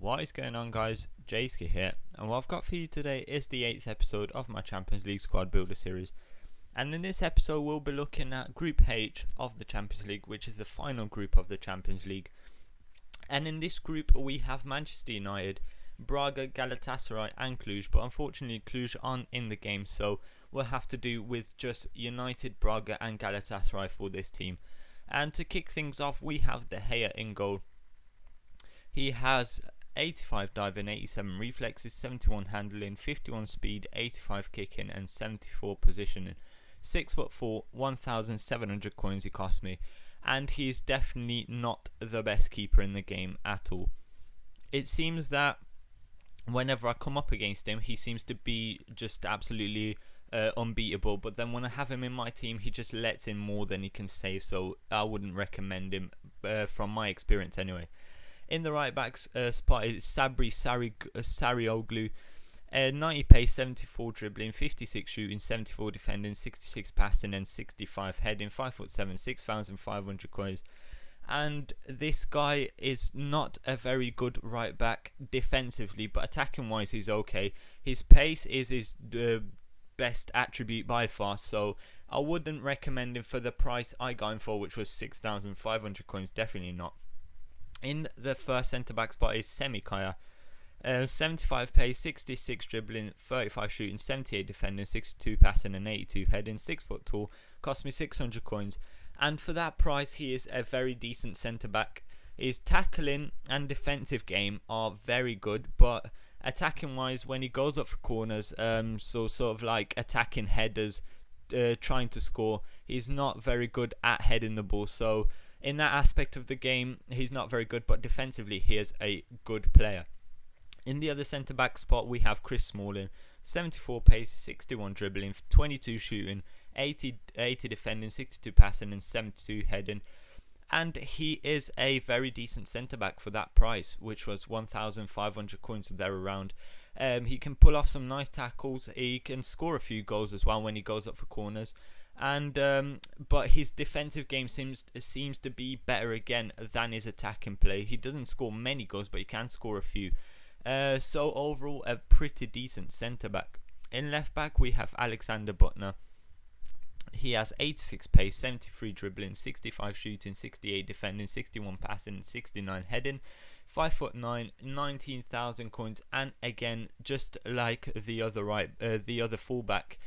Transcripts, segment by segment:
What is going on, guys? Jayski here, and what I've got for you today is the 8th episode of my Champions League squad builder series. And in this episode we'll be looking at Group H of the Champions League, which is the final group of the Champions League. And in this group we have Manchester United, Braga, Galatasaray and Cluj, but unfortunately Cluj aren't in the game, so we'll have to do with just United, Braga and Galatasaray for this team. And to kick things off, we have De Gea in goal. He has 85 diving, 87 reflexes, 71 handling, 51 speed, 85 kicking and 74 positioning. 6'4", 1,700 coins he cost me, and he's definitely not the best keeper in the game at all. It seems that whenever I come up against him, he seems to be just absolutely unbeatable, but then when I have him in my team, he just lets in more than he can save, so I wouldn't recommend him from my experience anyway. In the right back spot is Sarioglu, 90 pace, 74 dribbling, 56 shooting, 74 defending, 66 passing and 65 heading, 5'7", 6,500 coins. And this guy is not a very good right back defensively, but attacking wise he's okay. His pace is his best attribute by far, so I wouldn't recommend him for the price I got him for, which was 6,500 coins. Definitely not. In the first centre back spot is Semikaya, 75 pace, 66 dribbling, 35 shooting, 78 defending, 62 passing and 82 heading, 6 foot tall, cost me 600 coins, and for that price he is a very decent centre back. His tackling and defensive game are very good, but attacking wise, when he goes up for corners, so sort of like attacking headers, trying to score, he's not very good at heading the ball, so in that aspect of the game he's not very good, but defensively he is a good player. In the other centre back spot we have Chris Smalling, 74 pace, 61 dribbling, 22 shooting, 80 defending, 62 passing and 72 heading, and he is a very decent centre back for that price, which was 1,500 coins or there around. He can pull off some nice tackles, he can score a few goals as well when he goes up for corners, and but his defensive game seems to be better again than his attacking play. He doesn't score many goals, but he can score a few. So overall a pretty decent centre back. In left back we have Alexander Butner. He has 86 pace, 73 dribbling, 65 shooting, 68 defending, 61 passing, 69 heading, 5'9", 19,000 coins, and again just like the other fullback,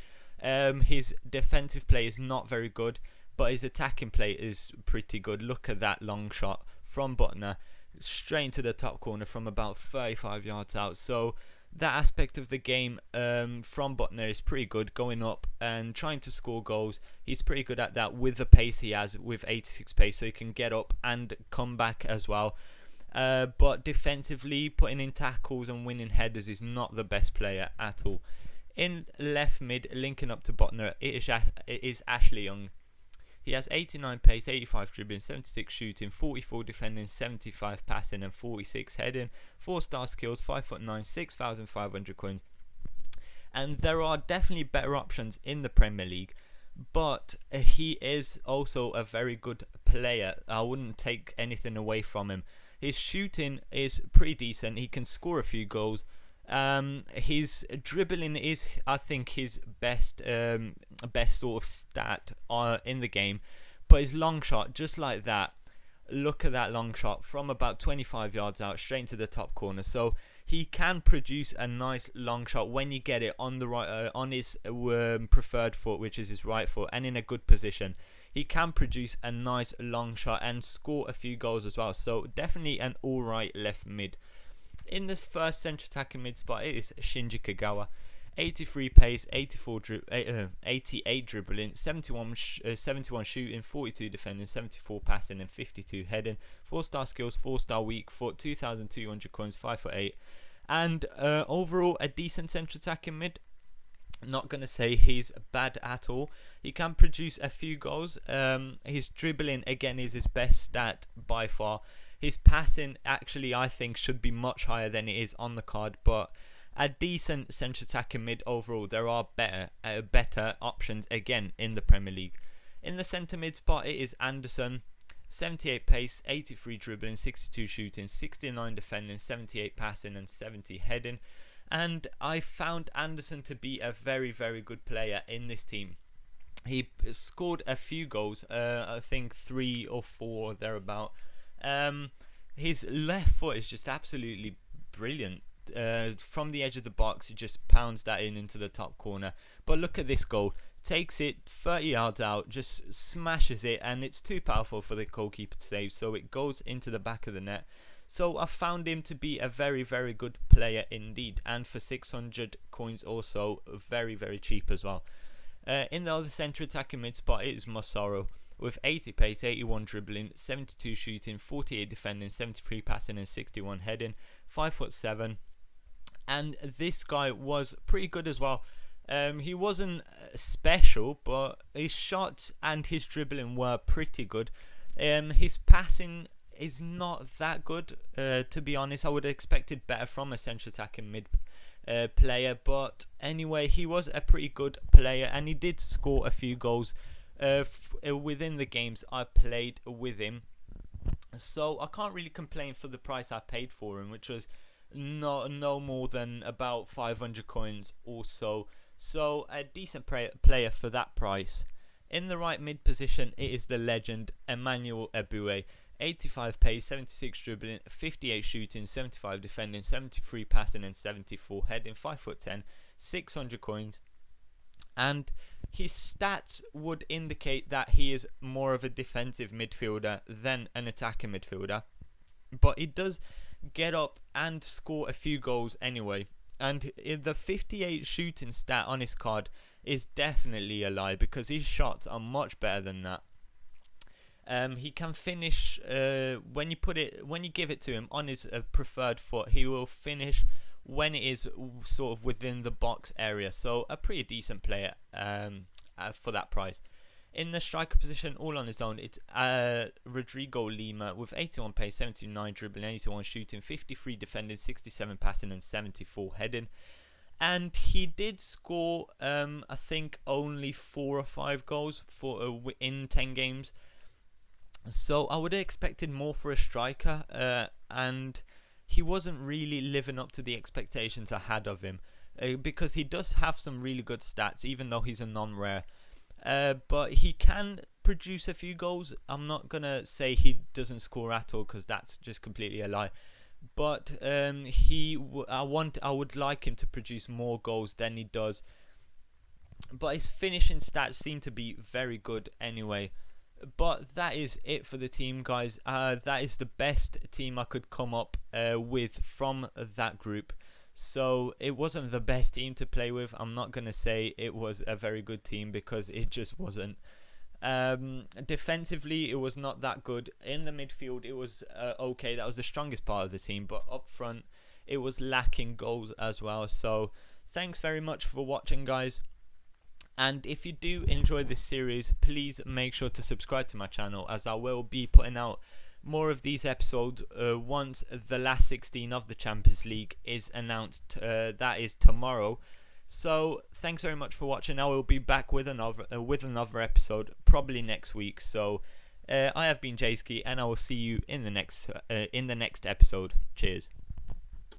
his defensive play is not very good, but his attacking play is pretty good. Look at that long shot from Butner, straight into the top corner from about 35 yards out. So that aspect of the game from Butner is pretty good, going up and trying to score goals. He's pretty good at that with the pace he has, with 86 pace, so he can get up and come back as well. But defensively, putting in tackles and winning headers, is not the best player at all. In left mid, linking up to Butner, it is Ashley Young. He has 89 pace, 85 dribbling, 76 shooting, 44 defending, 75 passing and 46 heading, 4-star skills, 5'9", 6,500 coins. And there are definitely better options in the Premier League, but he is also a very good player. I wouldn't take anything away from him. His shooting is pretty decent, he can score a few goals. His dribbling is, I think, his best sort of stat in the game, but his long shot, just like that, look at that long shot from about 25 yards out straight into the top corner. So he can produce a nice long shot when you get it on the right, on his preferred foot, which is his right foot, and in a good position. He can produce a nice long shot and score a few goals as well. So definitely an alright left mid. In the first central attacking mid spot it is Shinji Kagawa, 83 pace, 88 dribbling, 71 shooting, 42 defending, 74 passing and 52 heading, 4-star skills, 4-star weak foot, 2,200 coins, 5'8", and overall a decent central attacking mid. Not going to say he's bad at all. He can produce a few goals. His dribbling again is his best stat by far. His passing actually I think should be much higher than it is on the card, but a decent central attacking mid overall. There are better options again in the Premier League. In the centre mid spot it is Anderson, 78 pace, 83 dribbling, 62 shooting, 69 defending, 78 passing and 70 heading. And I found Anderson to be a very, very good player in this team. He scored a few goals, I think 3 or 4 thereabout. His left foot is just absolutely brilliant. From the edge of the box, he just pounds that into the top corner. But look at this goal. Takes it 30 yards out, just smashes it, and it's too powerful for the goalkeeper to save, so it goes into the back of the net. So I found him to be a very, very good player indeed, and for 600 coins also very, very cheap as well. In the other centre attacking mid spot is Massaro with 80 pace, 81 dribbling, 72 shooting, 48 defending, 73 passing and 61 heading, 5'7", and this guy was pretty good as well. He wasn't special, but his shot and his dribbling were pretty good. His passing is not that good, to be honest. I would have expected better from a central attacking mid player, but anyway, he was a pretty good player, and he did score a few goals within the games I played with him. So I can't really complain for the price I paid for him, which was no more than about 500 coins or so. So a decent player for that price. In the right mid position, it is the legend EMMANUEL. 85 pace, 76 dribbling, 58 shooting, 75 defending, 73 passing and 74 heading, 5'10", 600 coins. And his stats would indicate that he is more of a defensive midfielder than an attacking midfielder. But he does get up and score a few goals anyway. And the 58 shooting stat on his card is definitely a lie, because his shots are much better than that. He can finish when you give it to him on his preferred foot. He will finish when it is sort of within the box area. So a pretty decent player for that price. In the striker position, all on his own, it's Rodrigo Lima with 81 pace, 79 dribbling, 81 shooting, 53 defending, 67 passing and 74 heading. And he did score, I think, only 4 or 5 goals in 10 games. So I would have expected more for a striker, and he wasn't really living up to the expectations I had of him, because he does have some really good stats, even though he's a non-rare. But he can produce a few goals. I'm not gonna say he doesn't score at all, because that's just completely a lie. But I would like him to produce more goals than he does. But his finishing stats seem to be very good anyway. But that is it for the team, guys. That is the best team I could come up with from that group. So it wasn't the best team to play with. I'm not going to say it was a very good team, because it just wasn't. Defensively, it was not that good. In the midfield, it was okay. That was the strongest part of the team. But up front, it was lacking goals as well. So thanks very much for watching, guys. And if you do enjoy this series, please make sure to subscribe to my channel, as I will be putting out more of these episodes once the last 16 of the Champions League is announced. That is tomorrow. So thanks very much for watching. I will be back with another episode probably next week. So I have been Jayski, and I will see you in the next episode. Cheers.